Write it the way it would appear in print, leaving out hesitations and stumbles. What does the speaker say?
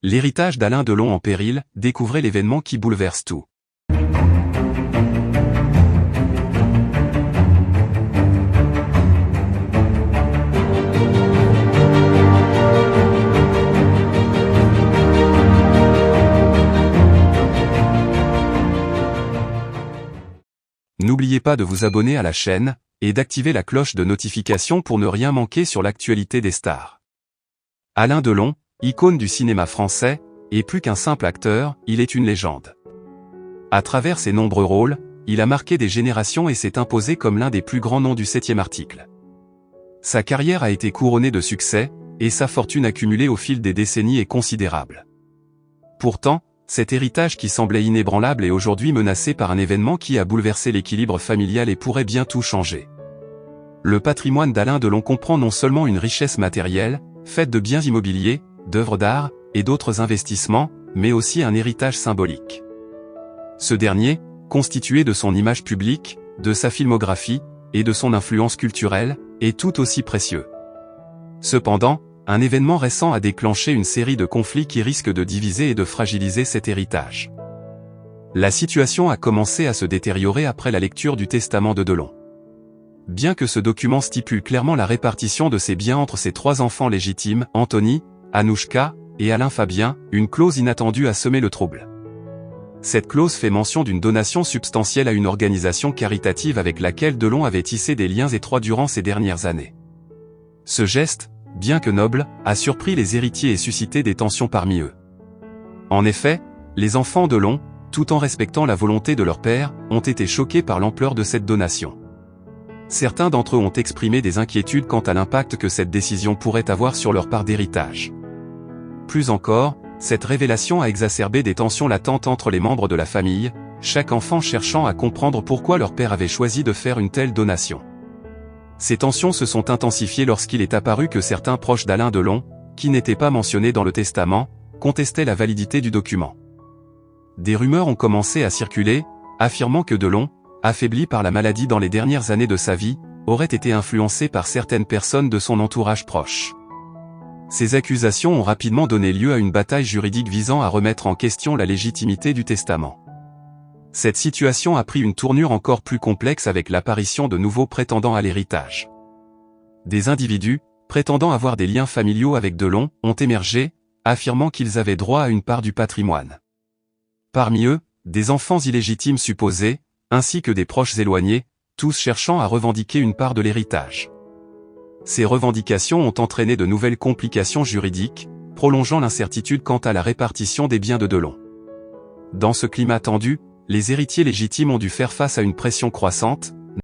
L'héritage d'Alain Delon en péril, découvrez l'événement qui bouleverse tout. N'oubliez pas de vous abonner à la chaîne, et d'activer la cloche de notification pour ne rien manquer sur l'actualité des stars. Alain Delon, icône du cinéma français, est plus qu'un simple acteur, il est une légende. À travers ses nombreux rôles, il a marqué des générations et s'est imposé comme l'un des plus grands noms du 7e article. Sa carrière a été couronnée de succès, et sa fortune accumulée au fil des décennies est considérable. Pourtant, cet héritage qui semblait inébranlable est aujourd'hui menacé par un événement qui a bouleversé l'équilibre familial et pourrait bien tout changer. Le patrimoine d'Alain Delon comprend non seulement une richesse matérielle, faite de biens immobiliers, d'œuvres d'art, et d'autres investissements, mais aussi un héritage symbolique. Ce dernier, constitué de son image publique, de sa filmographie, et de son influence culturelle, est tout aussi précieux. Cependant, un événement récent a déclenché une série de conflits qui risquent de diviser et de fragiliser cet héritage. La situation a commencé à se détériorer après la lecture du testament de Delon. Bien que ce document stipule clairement la répartition de ses biens entre ses 3 enfants légitimes, Anthony, Anouchka et Alain Fabien, une clause inattendue a semé le trouble. Cette clause fait mention d'une donation substantielle à une organisation caritative avec laquelle Delon avait tissé des liens étroits durant ces dernières années. Ce geste, bien que noble, a surpris les héritiers et suscité des tensions parmi eux. En effet, les enfants Delon, tout en respectant la volonté de leur père, ont été choqués par l'ampleur de cette donation. Certains d'entre eux ont exprimé des inquiétudes quant à l'impact que cette décision pourrait avoir sur leur part d'héritage. Plus encore, cette révélation a exacerbé des tensions latentes entre les membres de la famille, chaque enfant cherchant à comprendre pourquoi leur père avait choisi de faire une telle donation. Ces tensions se sont intensifiées lorsqu'il est apparu que certains proches d'Alain Delon, qui n'étaient pas mentionnés dans le testament, contestaient la validité du document. Des rumeurs ont commencé à circuler, affirmant que Delon, affaibli par la maladie dans les dernières années de sa vie, aurait été influencé par certaines personnes de son entourage proche. Ces accusations ont rapidement donné lieu à une bataille juridique visant à remettre en question la légitimité du testament. Cette situation a pris une tournure encore plus complexe avec l'apparition de nouveaux prétendants à l'héritage. Des individus, prétendant avoir des liens familiaux avec Delon, ont émergé, affirmant qu'ils avaient droit à une part du patrimoine. Parmi eux, des enfants illégitimes supposés, ainsi que des proches éloignés, tous cherchant à revendiquer une part de l'héritage. Ces revendications ont entraîné de nouvelles complications juridiques, prolongeant l'incertitude quant à la répartition des biens de Delon. Dans ce climat tendu, les héritiers légitimes ont dû faire face à une pression croissante,